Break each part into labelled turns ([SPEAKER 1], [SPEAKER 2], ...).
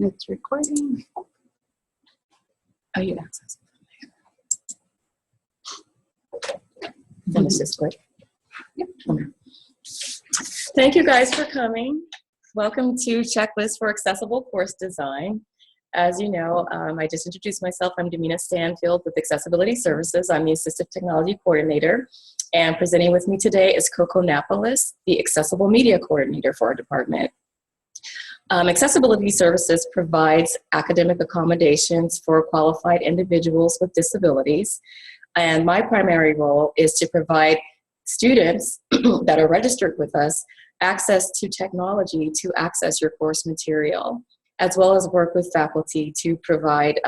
[SPEAKER 1] It's recording. Oh, you access it. Finish this quick. Yep. Okay. Thank you guys for coming. Welcome to Checklist for Accessible Course Design. As you know, I just introduced myself. I'm Demina Stanfield with Accessibility Services. I'm the Assistive Technology Coordinator. And presenting with me today is Coco Napolis, the Accessible Media Coordinator for our department. Accessibility Services provides academic accommodations for qualified individuals with disabilities. And my primary role is to provide students that are registered with us access to technology to access your course material, as well as work with faculty to provide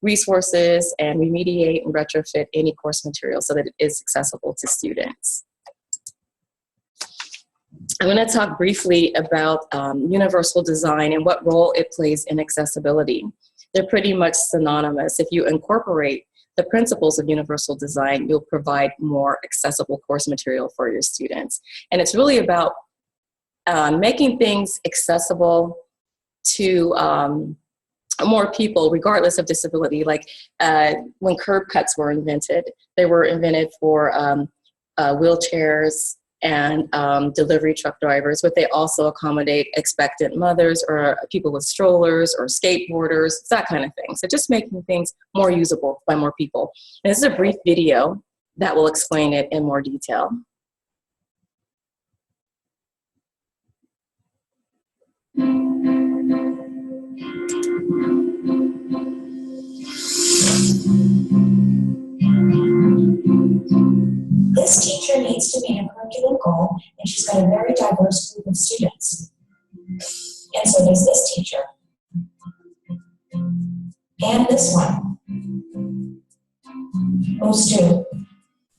[SPEAKER 1] resources and remediate and retrofit any course material so that it is accessible to students. I'm going to talk briefly about universal design and what role it plays in accessibility. They're pretty much synonymous. If you incorporate the principles of universal design, you'll provide more accessible course material for your students. And it's really about making things accessible to more people, regardless of disability. Like when curb cuts were invented, they were invented for wheelchairs and delivery truck drivers, but they also accommodate expectant mothers or people with strollers or skateboarders, that kind of thing. So just making things more usable by more people. And this is a brief video that will explain it in more detail.
[SPEAKER 2] This teacher needs to meet a curriculum goal, and she's got a very diverse group of students. And so does this teacher. And this one. Most do.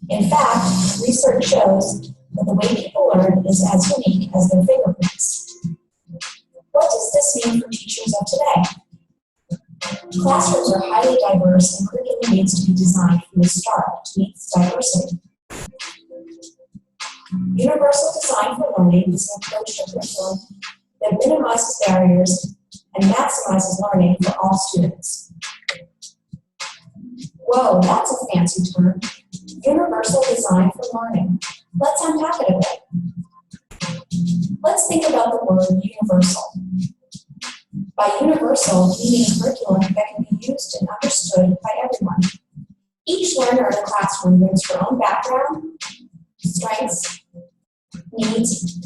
[SPEAKER 2] In fact, research shows that the way people learn is as unique as their fingerprints. What does this mean for teachers of today? Classrooms are highly diverse, and curriculum needs to be designed from the start to meet this diversity. Universal design for learning is an approach to curriculum that minimizes barriers and maximizes learning for all students. Whoa, that's a fancy term. Universal design for learning. Let's unpack it a bit. Let's think about the word universal. By universal, we mean a curriculum that can be used and understood by everyone. Each learner in a classroom brings her own background, strengths, needs,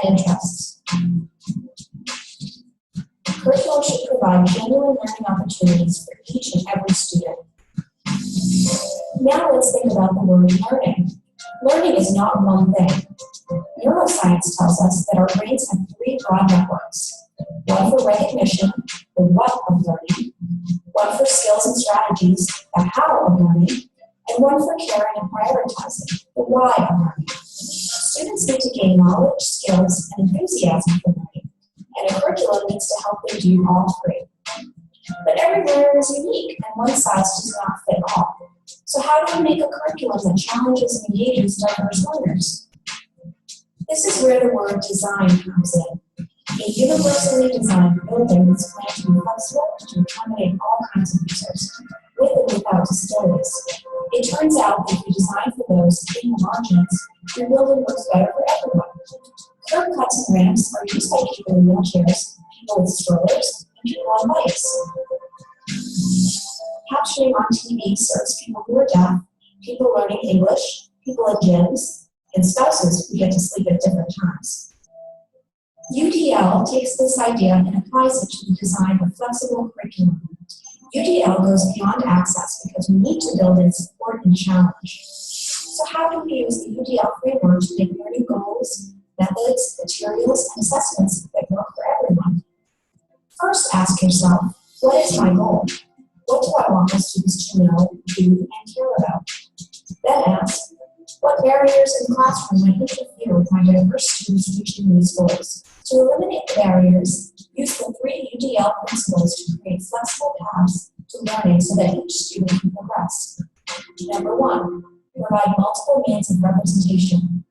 [SPEAKER 2] and interests. Curriculum should provide genuine learning opportunities for each and every student. Now let's think about the word learning. Learning is not one thing. Neuroscience tells us that our brains have three broad networks. One for recognition, the what of learning, one for skills and strategies, the how of learning, and one for caring and prioritizing, the why of learning. Students need to gain knowledge, skills, and enthusiasm for learning, and a curriculum needs to help them do all three. But every learner is unique, and one size does not fit all. So how do we make a curriculum that challenges and engages diverse learners? This is where the word design comes in. A universally designed building is planned to be flexible to accommodate all kinds of users, with and without disabilities. It turns out that if you design for those in the margins, your building works better for everyone. Curb cuts and ramps are used by people in wheelchairs, people with strollers, and people on bikes. Captioning on TV serves people who are deaf, people learning English, people in gyms, and spouses who get to sleep at different times. UDL takes this idea and applies it to the design of flexible curriculum. UDL goes beyond access because we need to build in support and challenge. So how do we use the UDL framework to make learning goals, methods, materials, and assessments that work for everyone? First, ask yourself, what is my goal? What do I want my students to know, do, and care about? Then ask, what barriers in the classroom might interfere with my diverse students reaching these goals? To eliminate the barriers, use the 3 UDL principles to create flexible paths to learning so that each student can progress. Number 1, provide multiple means of representation.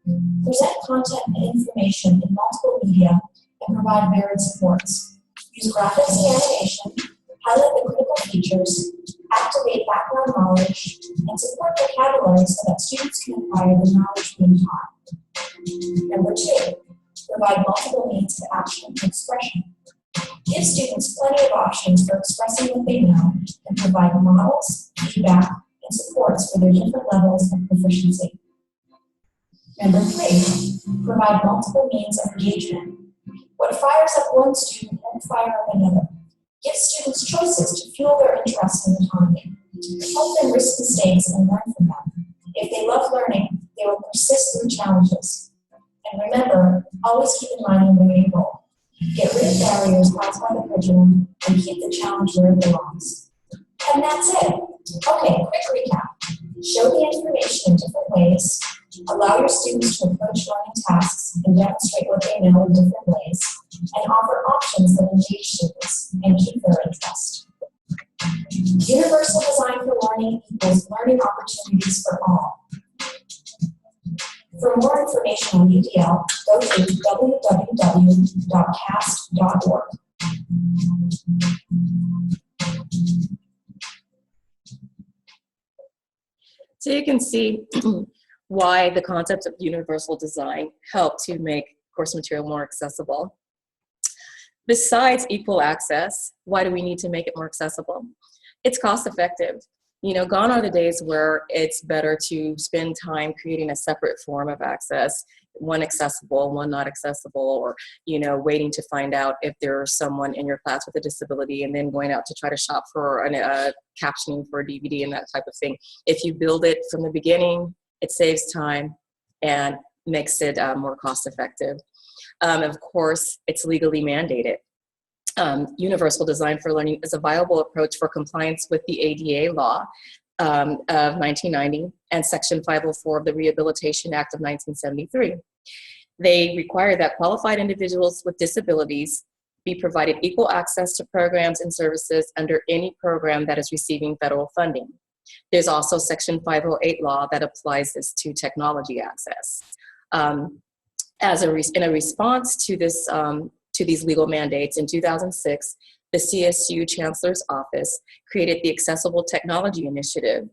[SPEAKER 2] Present content and information in multiple media and provide varied supports. Use graphics and animation, highlight the critical features, activate background knowledge, and support vocabulary so that students can acquire the knowledge being taught. Number 2, provide multiple means of action and expression. Give students plenty of options for expressing what they know and provide models, feedback, and supports for their different levels of proficiency. Number 3, provide multiple means of engagement. What fires up one student won't fire up another. Give students choices to fuel their interest in autonomy. Help them risk mistakes and learn from them. If they love learning, they will persist through challenges. And remember, always keep in mind your main goal. Get rid of barriers caused by the curriculum and keep the challenge where it belongs. And that's it. Okay, quick recap. Show the information in different ways. Allow your students to approach learning tasks and demonstrate what they know in different ways. And offer options that engage students and keep their interest. Universal design for learning equals learning opportunities for all. For more information on UDL, go to www.cast.org.
[SPEAKER 1] So you can see why the concept of universal design helped to make course material more accessible. Besides equal access, why do we need to make it more accessible? It's cost effective. You know, gone are the days where it's better to spend time creating a separate form of access, one accessible, one not accessible, or, you know, waiting to find out if there's someone in your class with a disability and then going out to try to shop for captioning for a DVD and that type of thing. If you build it from the beginning, it saves time and makes it more cost effective. Of course, it's legally mandated. Universal design for learning is a viable approach for compliance with the ADA law of 1990 and Section 504 of the Rehabilitation Act of 1973. They require that qualified individuals with disabilities be provided equal access to programs and services under any program that is receiving federal funding. There's also Section 508 law that applies this to technology access. In a response to this, to these legal mandates, in 2006, the CSU Chancellor's Office created the Accessible Technology Initiative,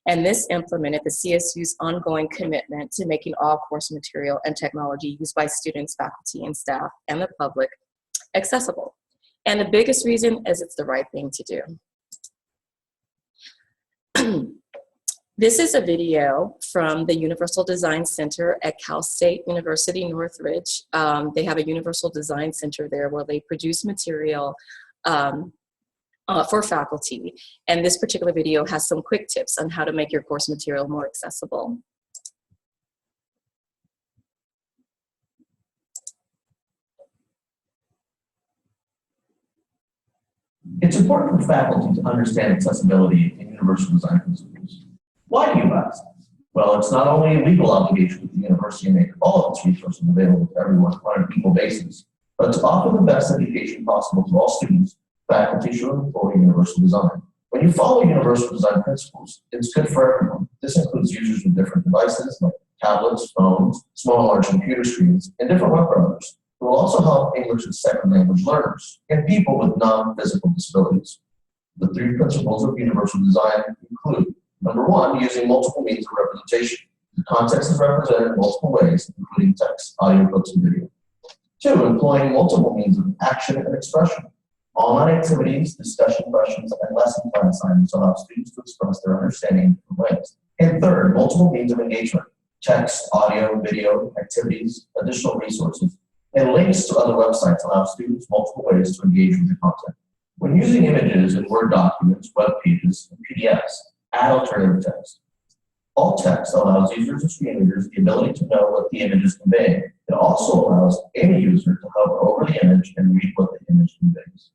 [SPEAKER 1] and this implemented the CSU's ongoing commitment to making all course material and technology used by students, faculty, and staff, and the public accessible. And the biggest reason is it's the right thing to do. This is a video from the Universal Design Center at Cal State University Northridge. They have a Universal Design Center there where they produce material for faculty. And this particular video has some quick tips on how to make your course material more accessible.
[SPEAKER 3] It's important for faculty to understand accessibility in universal design principles. Why do you ask? Well, it's not only a legal obligation with the university to make all of its resources available to everyone on an equal basis, but to offer the best education possible to all students, faculty should employ universal design. When you follow universal design principles, it's good for everyone. This includes users with different devices like tablets, phones, small and large computer screens, and different web browsers. It will also help English as second language learners and people with non-physical disabilities. The 3 principles of universal design include: number 1, using multiple means of representation. The context is represented in multiple ways, including text, audio, clips, and video. 2, employing multiple means of action and expression. Online activities, discussion questions, and lesson plan assignments allow students to express their understanding in different ways. And 3rd, multiple means of engagement. Text, audio, video, activities, additional resources, and links to other websites allow students multiple ways to engage with the content. When using images in Word documents, web pages, and PDFs, add alternative text. Alt text allows users and screen readers the ability to know what the image is conveying. It also allows any user to hover over the image and read what the image conveys.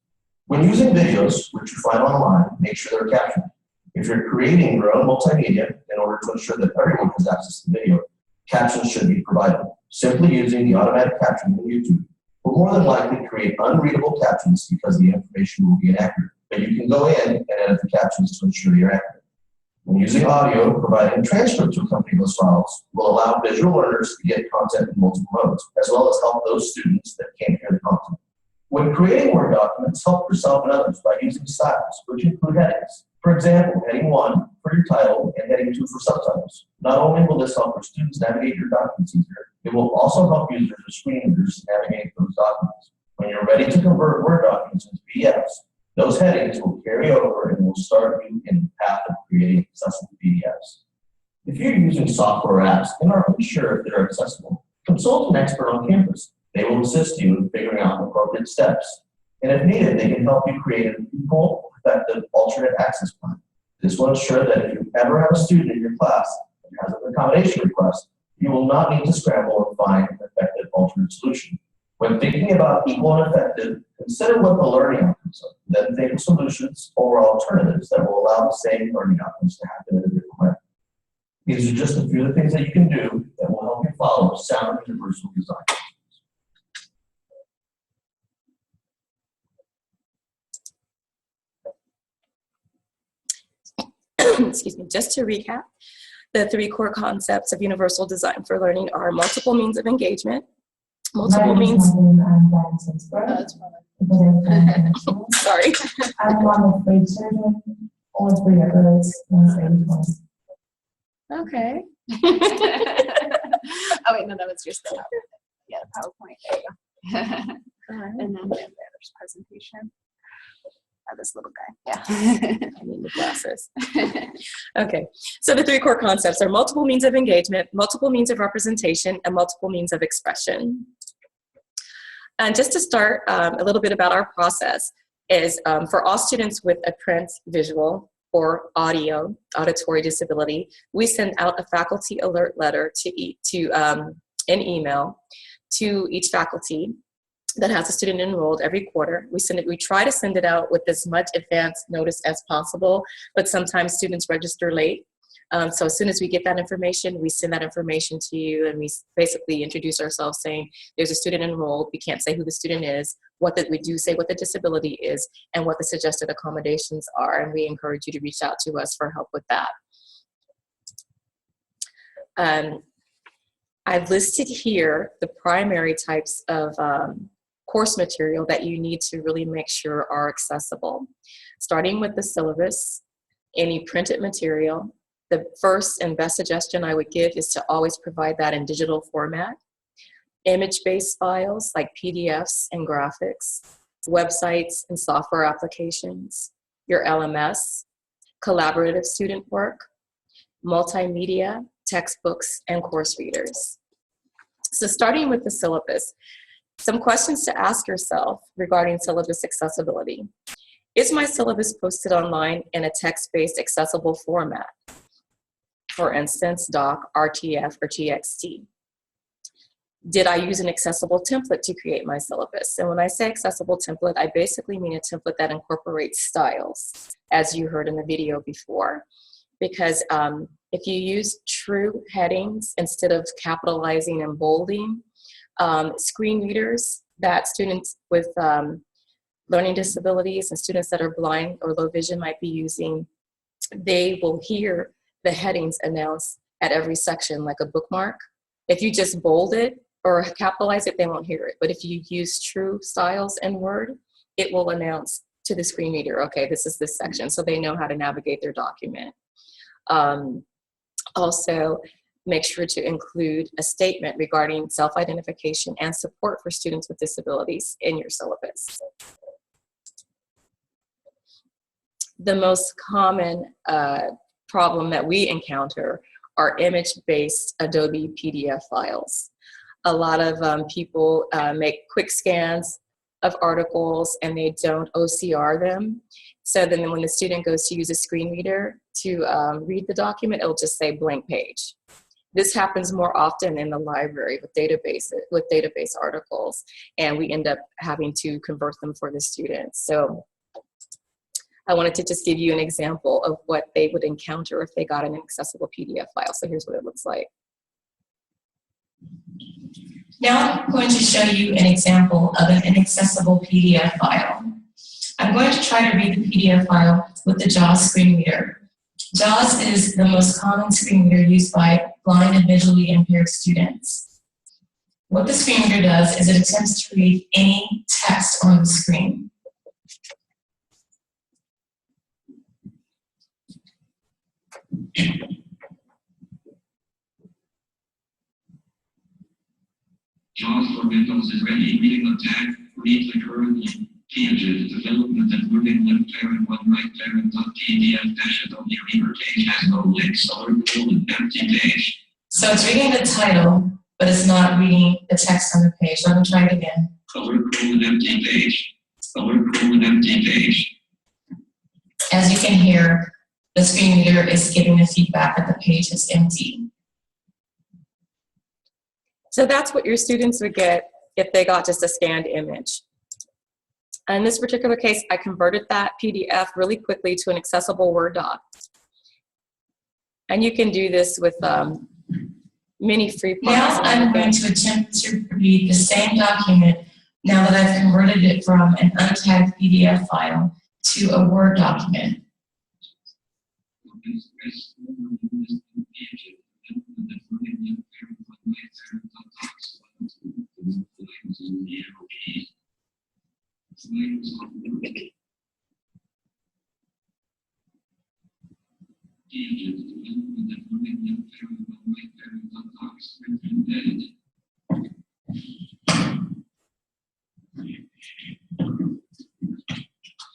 [SPEAKER 3] When using videos, which you find online, make sure they're captioned. If you're creating your own multimedia, in order to ensure that everyone has access to the video, captions should be provided. Simply using the automatic captioning in YouTube will more than likely create unreadable captions because the information will be inaccurate. But you can go in and edit the captions to ensure they're accurate. When using audio, providing transcripts to accompany those files will allow visual learners to get content in multiple modes, as well as help those students that can't hear the content. When creating Word documents, help yourself and others by using styles, which include headings. For example, heading 1 for your title and heading 2 for subtitles. Not only will this help your students navigate your documents easier, it will also help users with screen readers navigate those documents. When you're ready to convert Word documents into PDFs, those headings will carry over and will start you in the path of creating accessible PDFs. If you're using software or apps and aren't sure if they're accessible, consult an expert on campus. They will assist you in figuring out appropriate steps. And if needed, they can help you create an equal, effective, alternate access plan. This will ensure that if you ever have a student in your class that has an accommodation request, you will not need to scramble and find an effective alternate solution. When thinking about equal and effective, consider what the learning outcomes are, then think of solutions or alternatives that will allow the same learning outcomes to happen in a different way. These are just a few of the things that you can do that will help you follow sound universal design.
[SPEAKER 1] Excuse me, just to recap, the 3 core concepts of universal design for learning are multiple means of engagement, multiple means. Sorry.
[SPEAKER 2] I'm one with 3 children, only 3 adults, and 3 boys.
[SPEAKER 1] Okay.
[SPEAKER 4] Oh wait, no, that was just the PowerPoint. There you go. And then there's presentation. Oh, this little guy. Yeah.
[SPEAKER 1] I need the glasses. Okay, so the 3 core concepts are multiple means of engagement, multiple means of representation, and multiple means of expression. And just to start, a little bit about our process is for all students with a print, visual, or auditory disability, we send out a faculty alert letter an email to each faculty that has a student enrolled every quarter. We try to send it out with as much advance notice as possible, but sometimes students register late. So as soon as we get that information, we send that information to you, and we basically introduce ourselves saying, there's a student enrolled, we can't say who the student is, we do say what the disability is, and what the suggested accommodations are, and we encourage you to reach out to us for help with that. I've listed here the primary types of course material that you need to really make sure are accessible. Starting with the syllabus, any printed material, the first and best suggestion I would give is to always provide that in digital format. Image-based files like PDFs and graphics, websites and software applications, your LMS, collaborative student work, multimedia, textbooks, and course readers. So starting with the syllabus, some questions to ask yourself regarding syllabus accessibility. Is my syllabus posted online in a text-based accessible format? For instance, doc, RTF, or TXT. Did I use an accessible template to create my syllabus? And when I say accessible template, I basically mean a template that incorporates styles, as you heard in the video before. Because if you use true headings instead of capitalizing and bolding, screen readers that students with learning disabilities and students that are blind or low vision might be using, they will hear the headings announced at every section like a bookmark. If you just bold it or capitalize it, they won't hear it. But if you use true styles in Word, it will announce to the screen reader, okay, this is this section, so they know how to navigate their document. Also, make sure to include a statement regarding self-identification and support for students with disabilities in your syllabus. The most common problem that we encounter are image-based Adobe PDF files. A lot of people make quick scans of articles and they don't OCR them. So then when the student goes to use a screen reader to read the document, it'll just say blank page. This happens more often in the library with database articles, and we end up having to convert them for the students. So I wanted to just give you an example of what they would encounter if they got an accessible PDF file. So here's what it looks like. Now I'm going to show you an example of an inaccessible PDF file. I'm going to try to read the PDF file with the JAWS screen reader. JAWS is the most common screen reader used by blind and visually impaired students.
[SPEAKER 2] What the screen reader does is it attempts to read any text on the screen.
[SPEAKER 5] JAWS for Windows is ready. Reading the tag. Read the current pages. Development and learning left parent one right parent .pdf dash Adobe Reader page has no links. Alert colon empty page.
[SPEAKER 2] So it's reading the title, but it's not reading the text on the page. So I'm going to try it again.
[SPEAKER 5] Alert colon empty page. Alert colon empty page.
[SPEAKER 2] As you can hear, the screen reader is giving the feedback that the page is empty.
[SPEAKER 1] So that's what your students would get if they got just a scanned image. In this particular case, I converted that PDF really quickly to an accessible Word doc. And you can do this with many free
[SPEAKER 2] Now I'm going to attempt to read the same document now that I've converted it from an untagged PDF file to a Word document.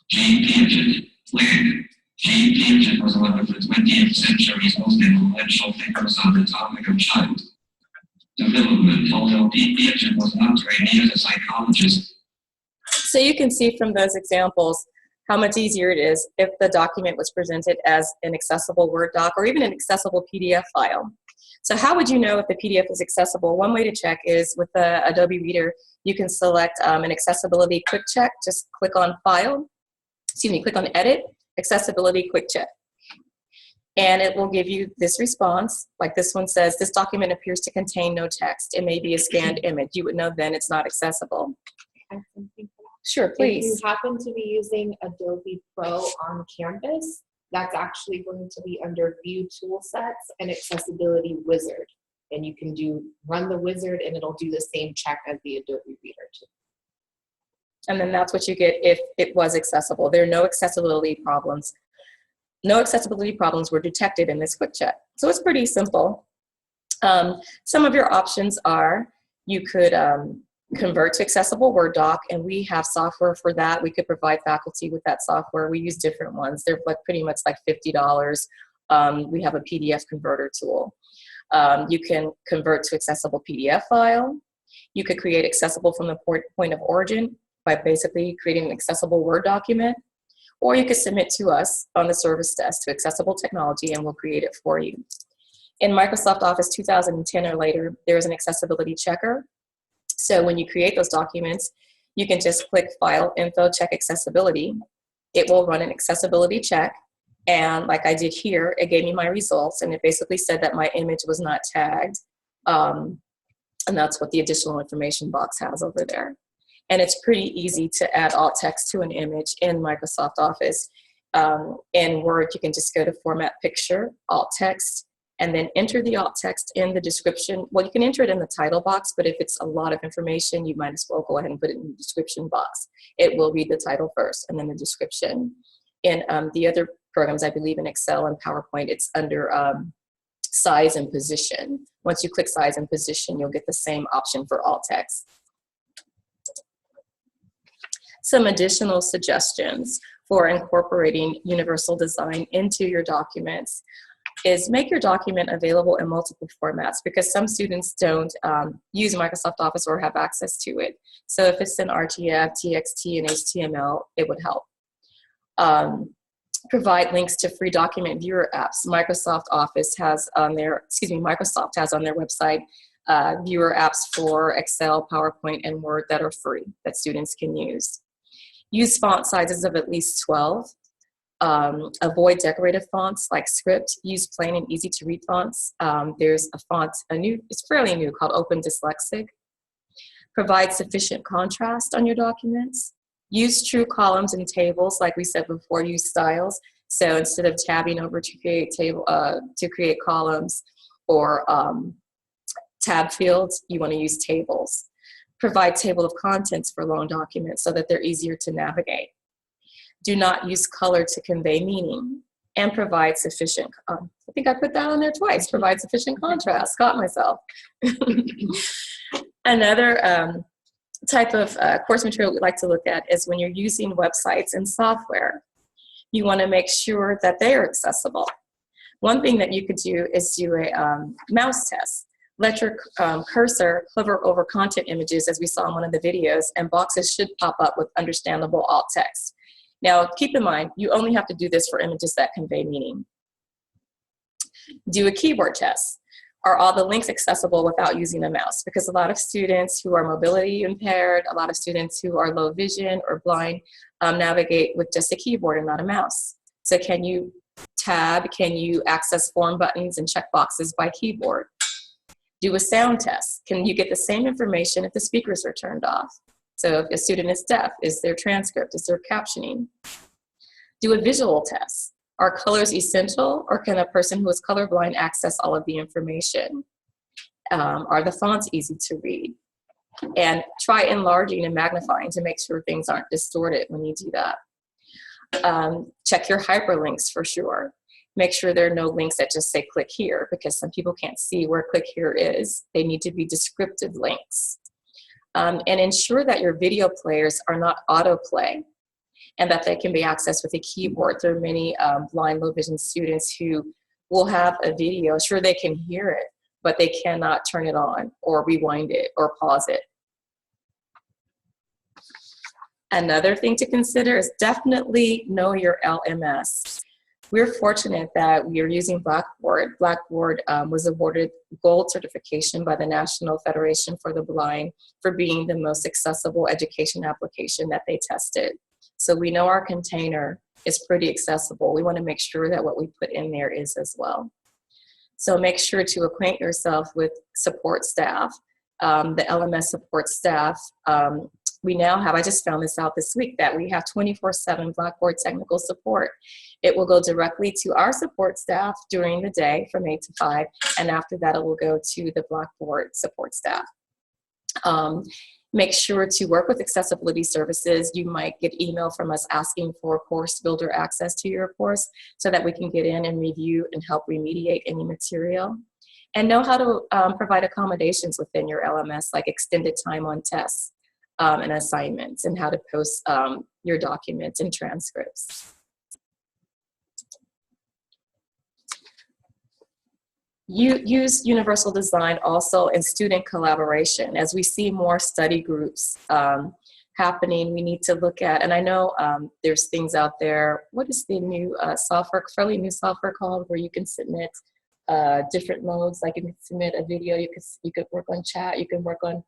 [SPEAKER 5] Jane Piaget, land. Jane Piaget was one of the 20th century's most influential thinkers on the topic of child development, although Piaget was not trained as a psychologist.
[SPEAKER 1] So you can see from those examples how much easier it is if the document was presented as an accessible Word doc or even an accessible PDF file. So how would you know if the PDF is accessible? One way to check is with the Adobe Reader, you can select an accessibility quick check. Just click on File, click on Edit, Accessibility Quick Check. And it will give you this response, like this one says, this document appears to contain no text. It may be a scanned image. You would know then it's not accessible. Sure, please.
[SPEAKER 6] If you happen to be using Adobe Pro on Canvas, that's actually going to be under View Toolsets and Accessibility Wizard. And you can run the wizard and it'll do the same check as the Adobe Reader too.
[SPEAKER 1] And then that's what you get if it was accessible. There are no accessibility problems. No accessibility problems were detected in this quick check. So it's pretty simple. Some of your options are you could convert to accessible Word doc, and we have software for that. We could provide faculty with that software. We use different ones. They're like pretty much like $50. We have a PDF converter tool. You can convert to accessible PDF file. You could create accessible from the point of origin by basically creating an accessible Word document, or you could submit to us on the service desk to Accessible Technology and we'll create it for you. In Microsoft Office 2010 or later, there's an accessibility checker. So when you create those documents, you can just click File, Info, Check Accessibility. It will run an accessibility check. And like I did here, it gave me my results and it basically said that my image was not tagged. And that's what the additional information box has over there. And it's pretty easy to add alt text to an image in Microsoft Office. In Word, you can just go to Format Picture, Alt Text, and then enter the alt text in the description. Well, you can enter it in the title box, but if it's a lot of information, you might as well go ahead and put it in the description box. It will read the title first and then the description. In the other programs, I believe in Excel and PowerPoint, it's under size and position. Once you click size and position, you'll get the same option for alt text. Some additional suggestions for incorporating universal design into your documents is make your document available in multiple formats, because some students don't use Microsoft Office or have access to it. So if it's in RTF, TXT, and HTML, it would help. Provide links to free document viewer apps. Microsoft has on their website viewer apps for Excel, PowerPoint, and Word that are free that students can use. Use font sizes of at least 12. Avoid decorative fonts like script. Use plain and easy to read fonts. There's a font, it's fairly new, called Open Dyslexic. Provide sufficient contrast on your documents. Use true columns and tables, like we said before. Use styles. So instead of tabbing over to create columns or tab fields, you want to use tables. Provide table of contents for long documents so that they're easier to navigate. Do not use color to convey meaning, and provide sufficient, I think I put that on there twice, provide sufficient contrast, caught myself. Another type of course material we like to look at is when you're using websites and software. You want to make sure that they are accessible. One thing that you could do is do a mouse test. Let your cursor hover over content images, as we saw in one of the videos, and boxes should pop up with understandable alt text. Now, keep in mind, you only have to do this for images that convey meaning. Do a keyboard test. Are all the links accessible without using a mouse? Because a lot of students who are mobility impaired, a lot of students who are low vision or blind navigate with just a keyboard and not a mouse. So can you tab, can you access form buttons and check boxes by keyboard? Do a sound test. Can you get the same information if the speakers are turned off? So if a student is deaf, is there transcript? Is there captioning? Do a visual test. Are colors essential, or can a person who is colorblind access all of the information? Are the fonts easy to read? And try enlarging and magnifying to make sure things aren't distorted when you do that. Check your hyperlinks for sure. Make sure there are no links that just say click here, because some people can't see where click here is. They need to be descriptive links. And ensure that your video players are not autoplay and that they can be accessed with a keyboard. There are many blind, low vision students who will have a video, sure they can hear it, but they cannot turn it on or rewind it or pause it. Another thing to consider is definitely know your LMS. We're fortunate that we are using Blackboard. Blackboard was awarded gold certification by the National Federation for the Blind for being the most accessible education application that they tested. So we know our container is pretty accessible. We want to make sure that what we put in there is as well. So make sure to acquaint yourself with support staff, the LMS support staff. We now have, I just found this out this week, that we have 24/7 Blackboard technical support. It will go directly to our support staff during the day from 8 to 5, and after that it will go to the Blackboard support staff. Make sure to work with accessibility services. You might get email from us asking for course builder access to your course so that we can get in and review and help remediate any material. And know how to provide accommodations within your LMS, like extended time on tests and assignments, and how to post your documents and transcripts. You use universal design also in student collaboration. As we see more study groups happening, we need to look at, and I know there's things out there, what is the new software, fairly new software called, where you can submit different modes, like you can submit a video, you could work on chat, you can work on,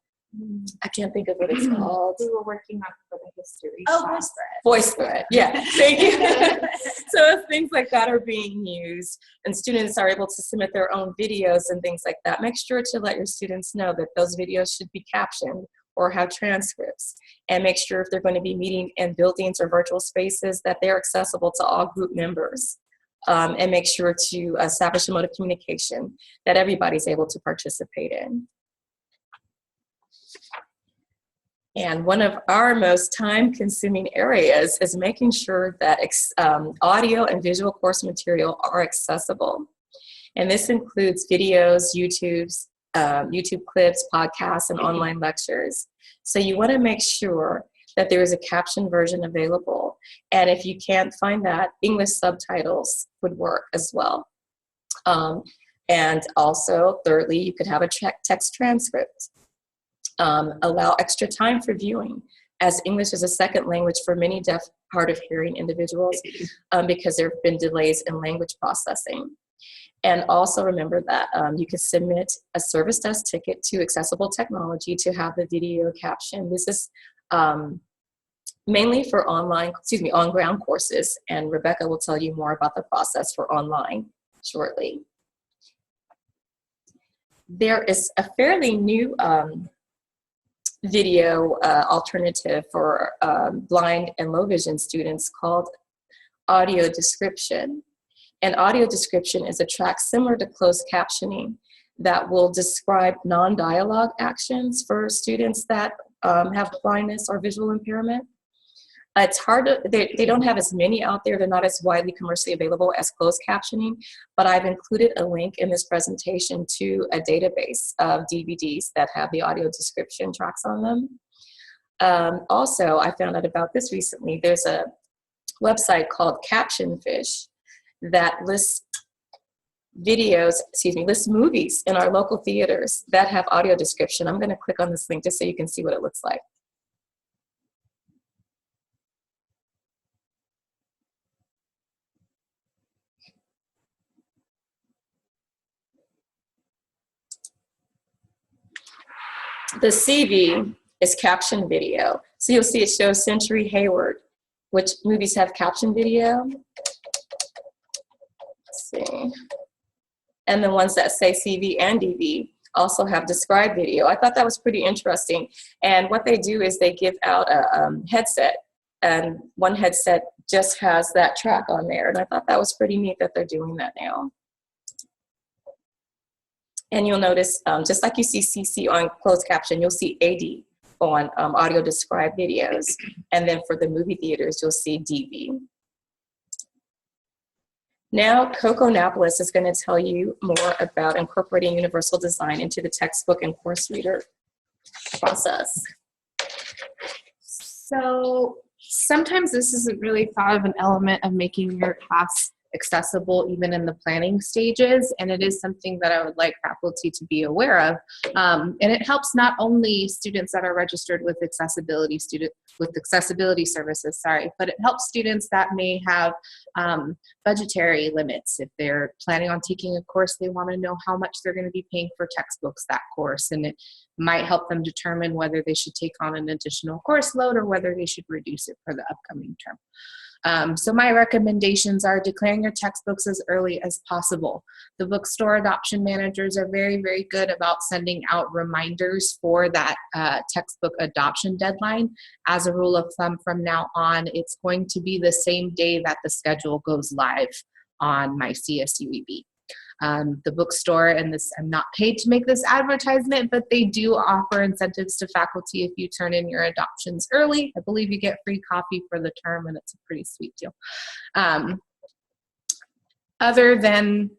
[SPEAKER 1] I can't think of what it's called.
[SPEAKER 6] We were working on for the history.
[SPEAKER 4] Oh,
[SPEAKER 6] class.
[SPEAKER 1] VoiceThread, yeah, thank you. So if things like that are being used and students are able to submit their own videos and things like that, make sure to let your students know that those videos should be captioned or have transcripts. And make sure if they're going to be meeting in buildings or virtual spaces that they're accessible to all group members. And make sure to establish a mode of communication that everybody's able to participate in. And one of our most time-consuming areas is making sure that audio and visual course material are accessible. And this includes videos, YouTube clips, podcasts, and online lectures. So you want to make sure that there is a captioned version available. And if you can't find that, English subtitles would work as well. And also, thirdly, you could have a text transcript. Allow extra time for viewing, as English is a second language for many deaf, hard of hearing individuals because there have been delays in language processing. And also remember that you can submit a service desk ticket to Accessible Technology to have the video caption. This is mainly for on-ground courses, and Rebecca will tell you more about the process for online shortly. There is a fairly new video alternative for blind and low vision students called audio description. And audio description is a track similar to closed captioning that will describe non-dialogue actions for students that have blindness or visual impairment. It's hard to, they don't have as many out there. They're not as widely commercially available as closed captioning, but I've included a link in this presentation to a database of DVDs that have the audio description tracks on them. Also, I found out about this recently. There's a website called Caption Fish that lists lists movies in our local theaters that have audio description. I'm going to click on this link just so you can see what it looks like. The CV is caption video. So you'll see it shows Century Hayward, which movies have caption video. Let's see. And the ones that say CV and DV also have described video. I thought that was pretty interesting. And what they do is they give out a headset, and one headset just has that track on there. And I thought that was pretty neat that they're doing that now. And you'll notice, just like you see CC on closed caption, you'll see AD on audio described videos. And then for the movie theaters, you'll see DV. Now, Coco Napolis is going to tell you more about incorporating universal design into the textbook and course reader process.
[SPEAKER 4] So sometimes this isn't really thought of an element of making your class accessible even in the planning stages, and it is something that I would like faculty to be aware of. And it helps not only students that are registered with accessibility services, but it helps students that may have budgetary limits. If they're planning on taking a course, they want to know how much they're going to be paying for textbooks that course, and it might help them determine whether they should take on an additional course load or whether they should reduce it for the upcoming term. So my recommendations are declaring your textbooks as early as possible. The bookstore adoption managers are very, very good about sending out reminders for that textbook adoption deadline. As a rule of thumb, from now on, it's going to be the same day that the schedule goes live on my CSUEB. The bookstore, and this, I'm not paid to make this advertisement, but they do offer incentives to faculty if you turn in your adoptions early. I believe you get free coffee for the term, and it's a pretty sweet deal. Other than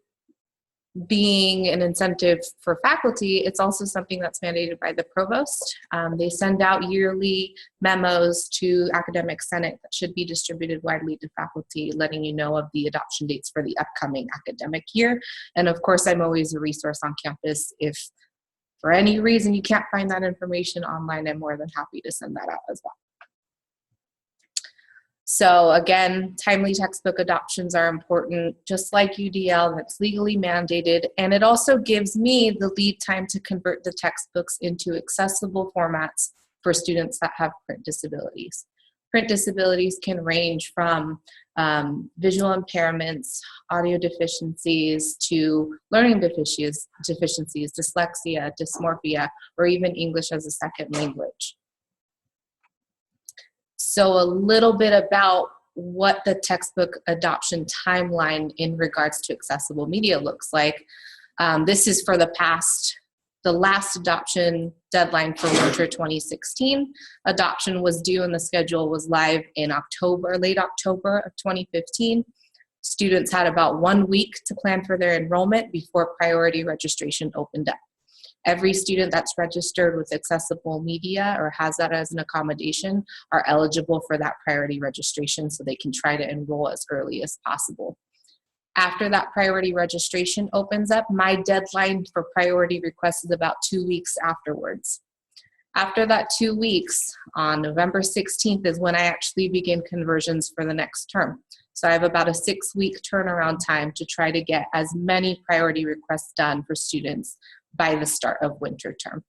[SPEAKER 4] being an incentive for faculty, it's also something that's mandated by the provost. They send out yearly memos to academic senate that should be distributed widely to faculty, letting you know of the adoption dates for the upcoming academic year. And of course, I'm always a resource on campus. If for any reason you can't find that information online, I'm more than happy to send that out as well. So again, timely textbook adoptions are important, just like UDL, that's legally mandated. And it also gives me the lead time to convert the textbooks into accessible formats for students that have print disabilities. Print disabilities can range from visual impairments, audio deficiencies, to learning deficiencies, dyslexia, dysmorphia, or even English as a second language. So a little bit about what the textbook adoption timeline in regards to accessible media looks like. This is for the last adoption deadline for winter 2016. Adoption was due and the schedule was live in October, late October of 2015. Students had about 1 week to plan for their enrollment before priority registration opened up. Every student that's registered with accessible media or has that as an accommodation are eligible for that priority registration, so they can try to enroll as early as possible. After that priority registration opens up, my deadline for priority requests is about 2 weeks afterwards. After that 2 weeks, on November 16th is when I actually begin conversions for the next term. So I have about a 6-week turnaround time to try to get as many priority requests done for students by the start of winter term.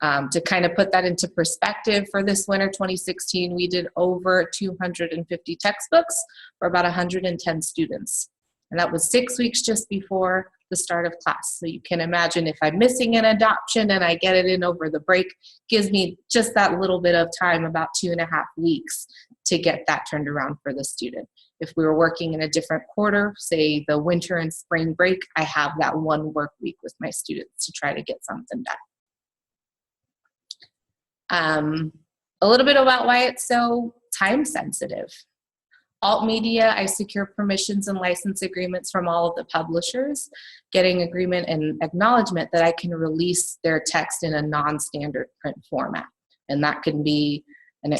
[SPEAKER 4] To kind of put that into perspective, for this winter 2016, we did over 250 textbooks for about 110 students. And that was 6 weeks just before the start of class. So you can imagine if I'm missing an adoption and I get it in over the break, gives me just that little bit of time, about 2.5 weeks, to get that turned around for the student. If we were working in a different quarter, say the winter and spring break, I have that 1 work week with my students to try to get something done. A little bit about why it's so time sensitive. Alt media, I secure permissions and license agreements from all of the publishers, getting agreement and acknowledgement that I can release their text in a non-standard print format. And that can be an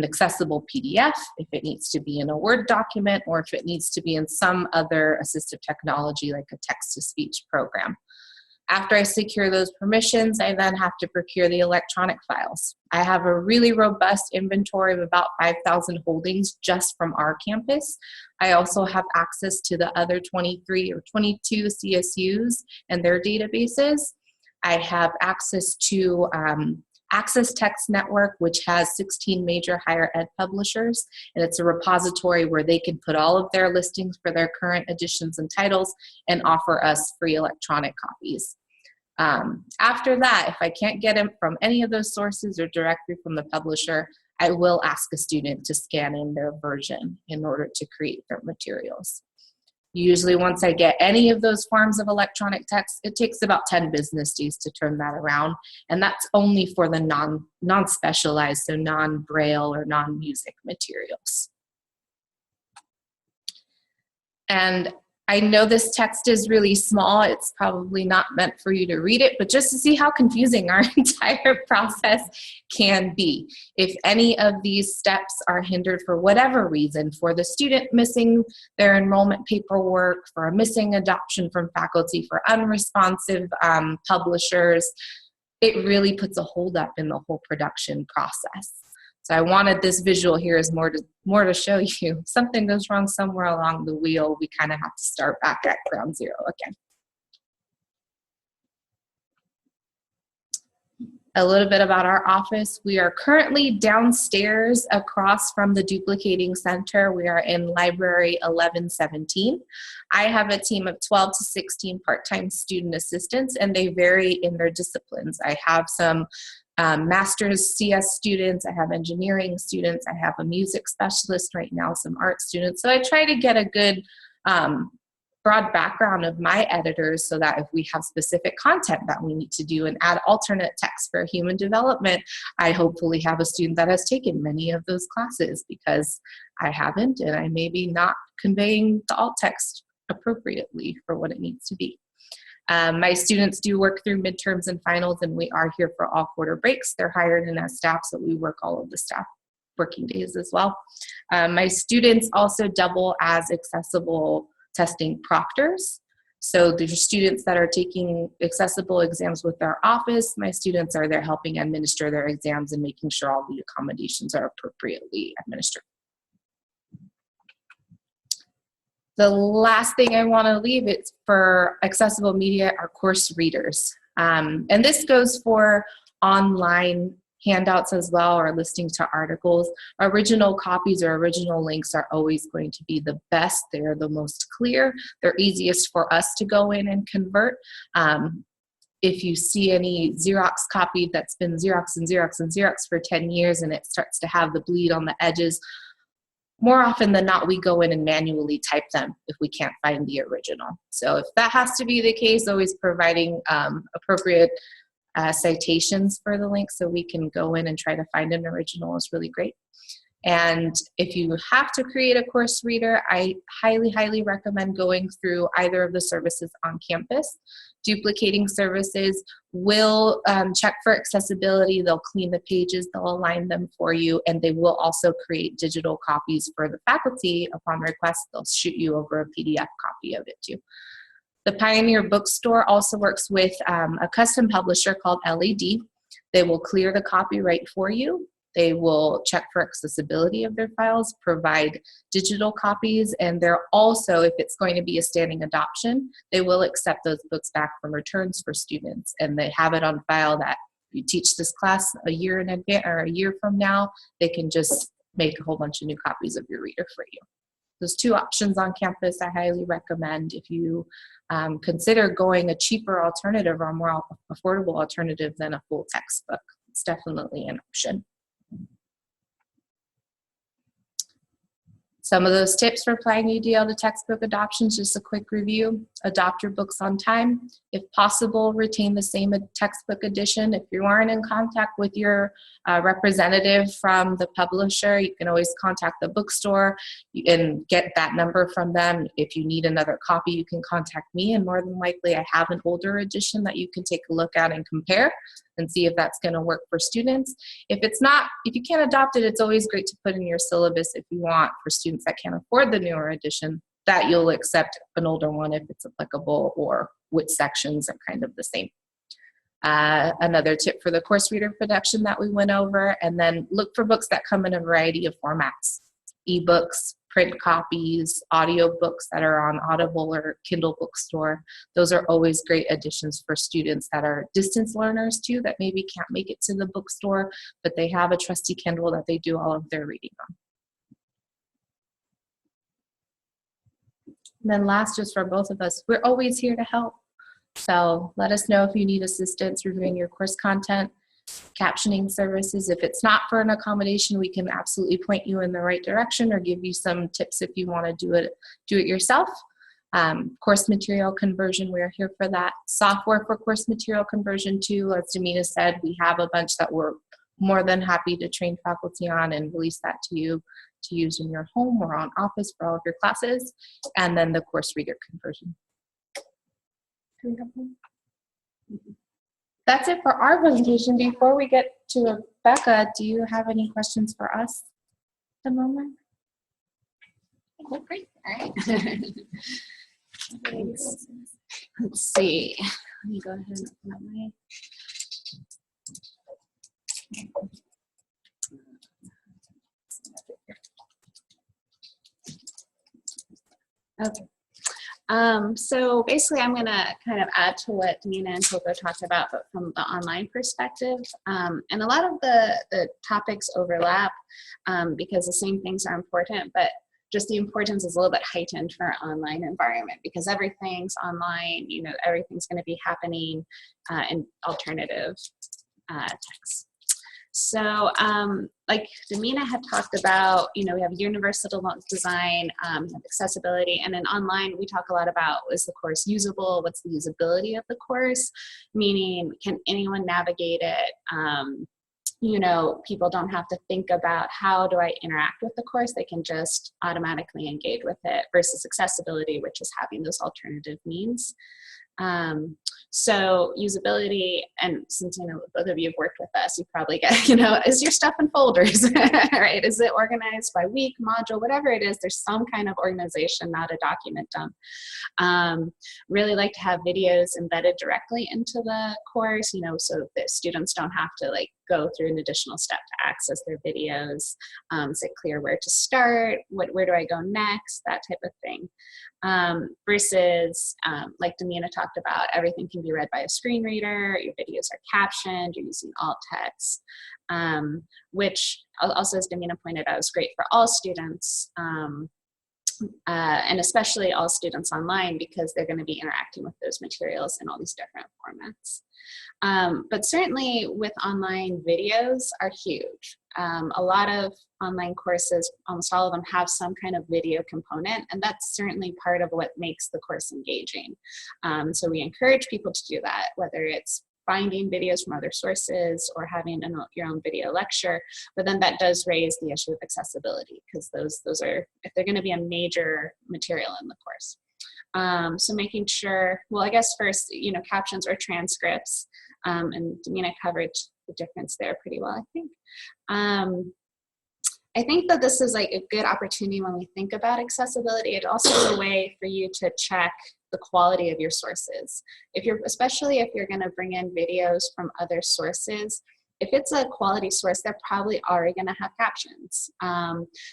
[SPEAKER 4] accessible PDF, if it needs to be in a Word document, or if it needs to be in some other assistive technology like a text-to-speech program. After I secure those permissions, I then have to procure the electronic files. I have a really robust inventory of about 5,000 holdings just from our campus. I also have access to the other 23 or 22 CSUs and their databases. I have access to Access Text Network, which has 16 major higher ed publishers, and it's a repository where they can put all of their listings for their current editions and titles and offer us free electronic copies. After that, if I can't get them from any of those sources or directly from the publisher, I will ask a student to scan in their version in order to create their materials. Usually once I get any of those forms of electronic text, it takes about 10 business days to turn that around. And that's only for the non-specialized, so non-Braille or non-music materials. And I know this text is really small. It's probably not meant for you to read it, but just to see how confusing our entire process can be. If any of these steps are hindered for whatever reason, for the student missing their enrollment paperwork, for a missing adoption from faculty, for unresponsive publishers, it really puts a hold up in the whole production process. So I wanted this visual here as more to show you. If something goes wrong somewhere along the wheel, we kind of have to start back at ground zero again. A little bit about our office. We are currently downstairs across from the duplicating center. We are in library 1117. I have a team of 12 to 16 part-time student assistants, and they vary in their disciplines. I have some master's CS students, I have engineering students, I have a music specialist right now, some art students. So I try to get a good broad background of my editors so that if we have specific content that we need to do and add alternate text for human development, I hopefully have a student that has taken many of those classes, because I haven't, and I may be not conveying the alt text appropriately for what it needs to be. My students do work through midterms and finals, and we are here for all quarter breaks. They're hired in as staff, so we work all of the staff working days as well. My students also double as accessible testing proctors. So there's students that are taking accessible exams with our office. My students are there helping administer their exams and making sure all the accommodations are appropriately administered. The last thing I want to leave is for accessible media, our course readers. And this goes for online handouts as well, or listening to articles. Original copies or original links are always going to be the best. They're the most clear. They're easiest for us to go in and convert. If you see any Xerox copy that's been Xerox and Xerox and Xerox for 10 years and it starts to have the bleed on the edges, more often than not, we go in and manually type them if we can't find the original. So if that has to be the case, always providing appropriate citations for the link so we can go in and try to find an original is really great. And if you have to create a course reader, I highly, highly recommend going through either of the services on campus. Duplicating Services will check for accessibility. They'll clean the pages, they'll align them for you, and they will also create digital copies for the faculty upon request. They'll shoot you over a PDF copy of it too. The Pioneer Bookstore also works with a custom publisher called LAD. They will clear the copyright for you. They will check for accessibility of their files, provide digital copies, and they're also, if it's going to be a standing adoption, they will accept those books back from returns for students, and they have it on file that if you teach this class a year in advance or a year from now, they can just make a whole bunch of new copies of your reader for you. those two options on campus, I highly recommend. If you consider going a cheaper alternative or a more affordable alternative than a full textbook, it's definitely an option. Some of those tips for applying UDL to textbook adoptions, just a quick review. Adopt your books on time. If possible, retain the same textbook edition. If you aren't in contact with your representative from the publisher, you can always contact the bookstore and get that number from them. If you need another copy, you can contact me, and more than likely I have an older edition that you can take a look at and compare and see if that's going to work for students. If it's not, if you can't adopt it, it's always great to put in your syllabus if you want for students that can't afford the newer edition, that you'll accept an older one if it's applicable, or which sections are kind of the same. Another tip for the course reader production that we went over, and then look for books that come in a variety of formats: ebooks, print copies, audio books that are on Audible or Kindle Bookstore. Those are always great additions for students that are distance learners too, that maybe can't make it to the bookstore, but they have a trusty Kindle that they do all of their reading on. And then last, just for both of us, we're always here to help. So let us know if you need assistance reviewing your course content, captioning services. If it's not for an accommodation, we can absolutely point you in the right direction or give you some tips if you want to do it yourself. Course material conversion, we're here for that. Software for course material conversion too. As Damina said, we have a bunch that we're more than happy to train faculty on and release that to you to use in your home or on Office for all of your classes. And then the course reader conversion. That's it for our presentation. Before we get to Rebecca, do you have any questions for us at the moment?
[SPEAKER 7] Oh, great. All right. Thanks. Let's see. Let me go ahead and open up my. Okay. So basically, I'm going to kind of add to what Nina and Coco talked about, but from the online perspective. And a lot of the topics overlap because the same things are important, but just the importance is a little bit heightened for our online environment because everything's online, you know, everything's going to be happening in alternative texts. So like Damina had talked about, you know, we have universal design, we have accessibility, and then online we talk a lot about, is the course usable? What's the usability of the course? Meaning, can anyone navigate it? You know, people don't have to think about how do I interact with the course, they can just automatically engage with it, versus accessibility, which is having those alternative means. So usability, and since I know both of you have worked with us, you probably get, you know, is your stuff in folders, right? Is it organized by week, module, whatever it is, there's some kind of organization, not a document dump. Really like to have videos embedded directly into the course, you know, so that students don't have to like go through an additional step to access their videos. Is it clear where to start? Where do I go next? That type of thing. Versus, like Damina talked about, everything can be read by a screen reader, your videos are captioned, you're using alt text, which also, as Damina pointed out, is great for all students, and especially all students online, because they're going to be interacting with those materials in all these different formats. But certainly with online, videos are huge. A lot of online courses, almost all of them, have some kind of video component, and that's certainly part of what makes the course engaging. So we encourage people to do that, whether it's finding videos from other sources or having your own video lecture, but then that does raise the issue of accessibility, because those are, if they're going to be a major material in the course. So making sure, well, I guess first, you know, captions or transcripts, and Damina covered the difference there pretty well, I think. I think that this is like a good opportunity when we think about accessibility. It also is a way for you to check the quality of your sources. Especially if you're going to bring in videos from other sources, if it's a quality source, they're probably already going to have captions.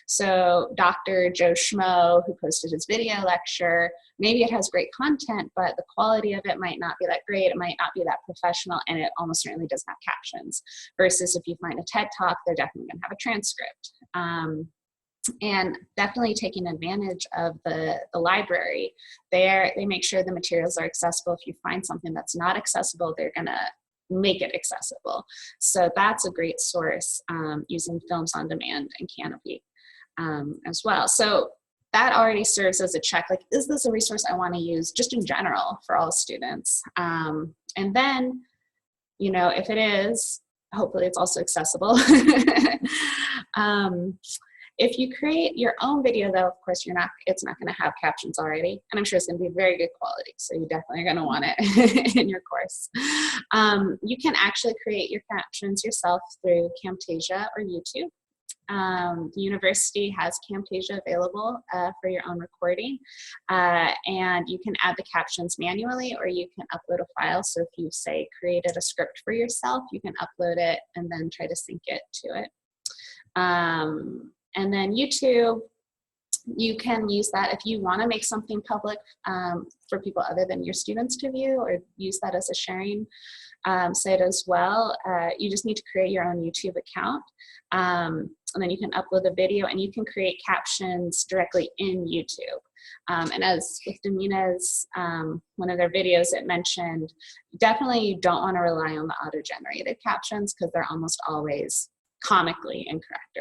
[SPEAKER 7] So Dr. Joe Schmo, who posted his video lecture, maybe it has great content, but the quality of it might not be that great. It might not be that professional, and it almost certainly doesn't have captions. Versus if you find a TED Talk, they're definitely going to have a transcript. And definitely taking advantage of the library. They make sure the materials are accessible. If you find something that's not accessible, they're gonna make it accessible. So that's a great source, using Films on Demand and Canopy as well. So that already serves as a check, like, is this a resource I want to use just in general for all students? And then, you know, if it is, hopefully it's also accessible. If you create your own video, though, of course, it's not going to have captions already, and I'm sure it's going to be very good quality, so you definitely are going to want it in your course. You can actually create your captions yourself through Camtasia or YouTube. The university has Camtasia available for your own recording, and you can add the captions manually, or you can upload a file. So if you, say, created a script for yourself, you can upload it and then try to sync it to it. And then YouTube, you can use that if you want to make something public for people other than your students to view, or use that as a sharing site as well. You just need to create your own YouTube account, and then you can upload the video, and you can create captions directly in YouTube. And as with Demina's, one of their videos, it mentioned, definitely you don't want to rely on the auto-generated captions, because they're almost always comically incorrect.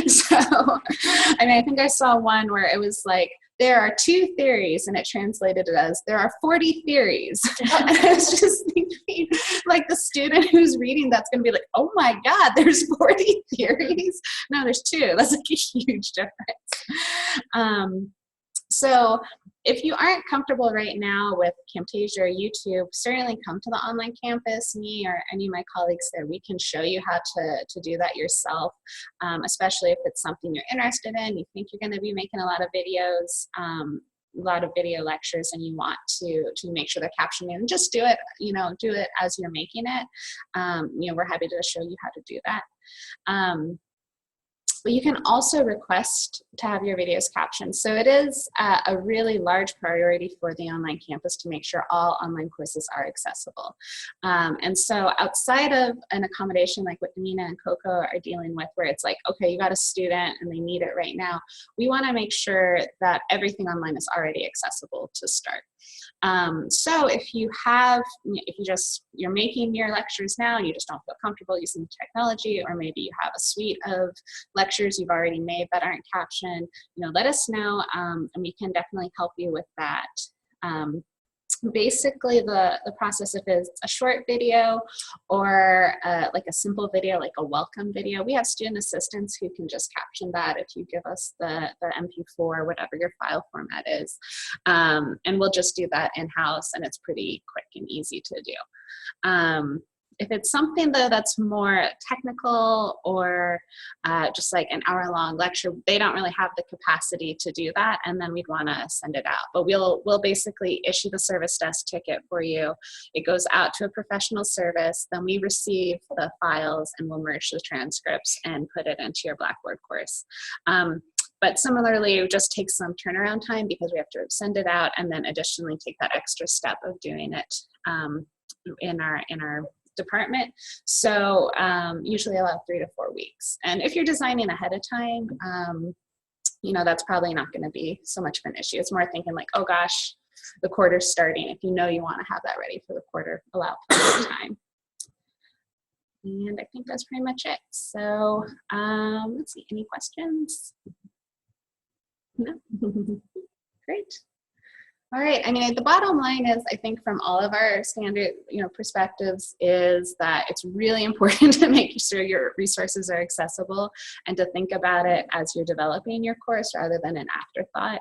[SPEAKER 7] So, I mean, I think I saw one where it was like, there are 2 theories, and it translated it as, there are 40 theories. And I was just thinking, like, the student who's reading that's going to be like, oh my God, there's 40 theories. No, there's 2. That's like a huge difference. So if you aren't comfortable right now with Camtasia or YouTube, certainly come to the online campus. Me or any of my colleagues there, we can show you how to do that yourself, especially if it's something you're interested in, you think you're going to be making a lot of videos, a lot of video lectures, and you want to make sure they're captioned, and just do it, you know, do it as you're making it. You know, we're happy to show you how to do that. But you can also request to have your videos captioned. So it is a really large priority for the online campus to make sure all online courses are accessible. And so outside of an accommodation like what Nina and Coco are dealing with, where it's like, okay, you got a student and they need it right now, we want to make sure that everything online is already accessible to start. So if you're making your lectures now and you just don't feel comfortable using the technology, or maybe you have a suite of lectures you've already made that aren't captioned, you know, let us know, and we can definitely help you with that. Basically, the process, if it's a short video or like a simple video, like a welcome video, we have student assistants who can just caption that if you give us the MP4, whatever your file format is. And we'll just do that in-house, and it's pretty quick and easy to do. If it's something, though, that's more technical, or just like an hour-long lecture, they don't really have the capacity to do that, and then we'd want to send it out. But we'll basically issue the service desk ticket for you. It goes out to a professional service, then we receive the files, and we'll merge the transcripts and put it into your Blackboard course. But similarly, it just takes some turnaround time, because we have to send it out and then additionally take that extra step of doing it in our department. So usually allow 3 to 4 weeks. And if you're designing ahead of time, you know, that's probably not going to be so much of an issue. It's more thinking like, oh gosh, the quarter's starting. If you know you want to have that ready for the quarter, allow plenty of time. And I think that's pretty much it. So let's see, any questions? No? Great. All right, I mean, the bottom line is, I think from all of our standard, you know, perspectives, is that it's really important to make sure your resources are accessible, and to think about it as you're developing your course rather than an afterthought,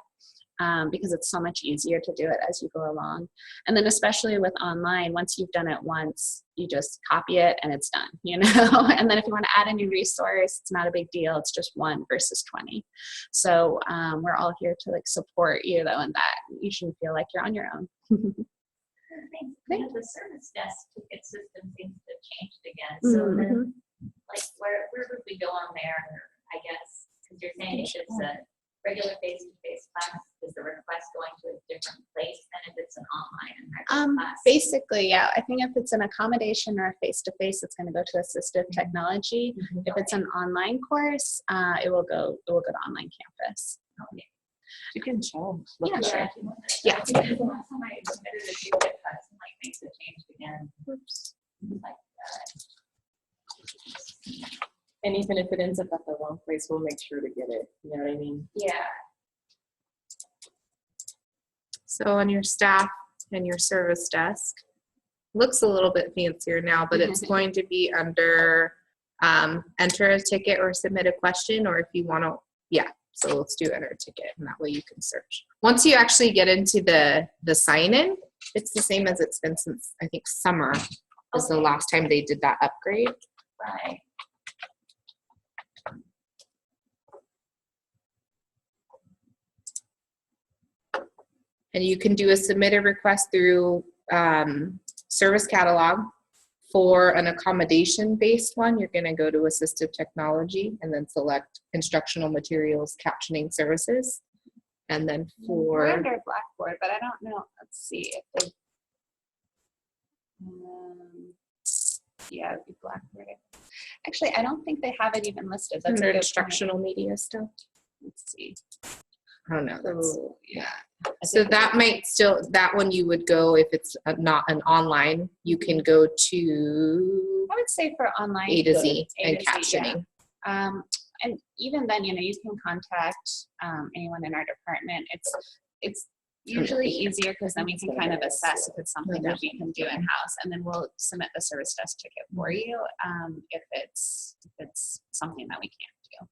[SPEAKER 7] because it's so much easier to do it as you go along. And then especially with online, once you've done it once, you just copy it and it's done, you know? And then if you want to add a new resource, it's not a big deal. It's just 1 versus 20. So we're all here to like support you, though, in that you shouldn't feel like you're on your own.
[SPEAKER 8] Thanks. You know, the service desk ticket system seems to have changed again. So then, like, where would we go on there, I guess? Because you're saying it's a regular face-to-face class, is the request going to a different place than if it's an online and hybrid class?
[SPEAKER 7] Basically, yeah. I think if it's an accommodation or a face-to-face, it's going to go to assistive technology. If it's an online course, it will go to online campus.
[SPEAKER 1] You can show.
[SPEAKER 7] Yeah, sure.
[SPEAKER 8] Yeah. Because the last time I submitted a few cuts and like things have changed again. Oops. Like
[SPEAKER 1] And even if it ends up at the wrong place, we'll make sure to get it. You know what I mean?
[SPEAKER 8] yeah.
[SPEAKER 4] So on your staff and your service desk, looks a little bit fancier now, but it's going to be under enter a ticket or submit a question, or if you want to, yeah. So let's do enter a ticket, and that way you can search. Once you actually get into the sign-in, it's the same as it's been since, I think, summer was the last time they did that upgrade.
[SPEAKER 8] Right.
[SPEAKER 4] And you can do a submit a request through service catalog. For an accommodation-based one, you're going to go to Assistive Technology and then select Instructional Materials Captioning Services. And then
[SPEAKER 7] We're
[SPEAKER 4] for
[SPEAKER 7] under Blackboard, but I don't know. Let's see if they. Yeah, it'd be Blackboard. Actually, I don't think they have it even listed. That's
[SPEAKER 4] under
[SPEAKER 7] a good
[SPEAKER 4] instructional media stuff.
[SPEAKER 7] Let's see.
[SPEAKER 4] I don't know. That's,
[SPEAKER 7] Oh, yeah.
[SPEAKER 4] so that might still, that one you would go, if it's not an online, you can go to
[SPEAKER 7] I would say for online.
[SPEAKER 4] A to Z
[SPEAKER 7] A
[SPEAKER 4] and
[SPEAKER 7] to Z,
[SPEAKER 4] captioning.
[SPEAKER 7] yeah. And even then, you know, you can contact anyone in our department. It's usually easier because then we can kind of assess if it's something that we can do in-house, and then we'll submit the service desk ticket for you if it's something that we can't do.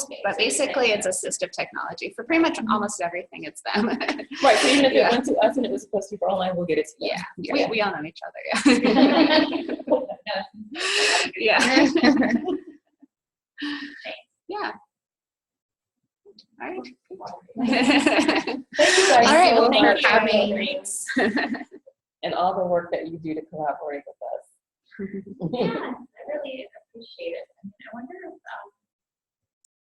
[SPEAKER 8] Okay.
[SPEAKER 7] But basically, it's assistive technology. For pretty much almost everything, it's them.
[SPEAKER 1] Right. So even if
[SPEAKER 7] Yeah.
[SPEAKER 1] it went to us and it was supposed to be for online, we'll get it to them.
[SPEAKER 7] Yeah, we all know each other. Yeah. Yeah. All right.
[SPEAKER 1] Thank you guys
[SPEAKER 7] All right.
[SPEAKER 1] so
[SPEAKER 7] Well,
[SPEAKER 1] much
[SPEAKER 7] thank
[SPEAKER 1] for
[SPEAKER 7] you.
[SPEAKER 1] coming and all the work that you do to collaborate with us.
[SPEAKER 8] Yeah, I really appreciate it. I wonder if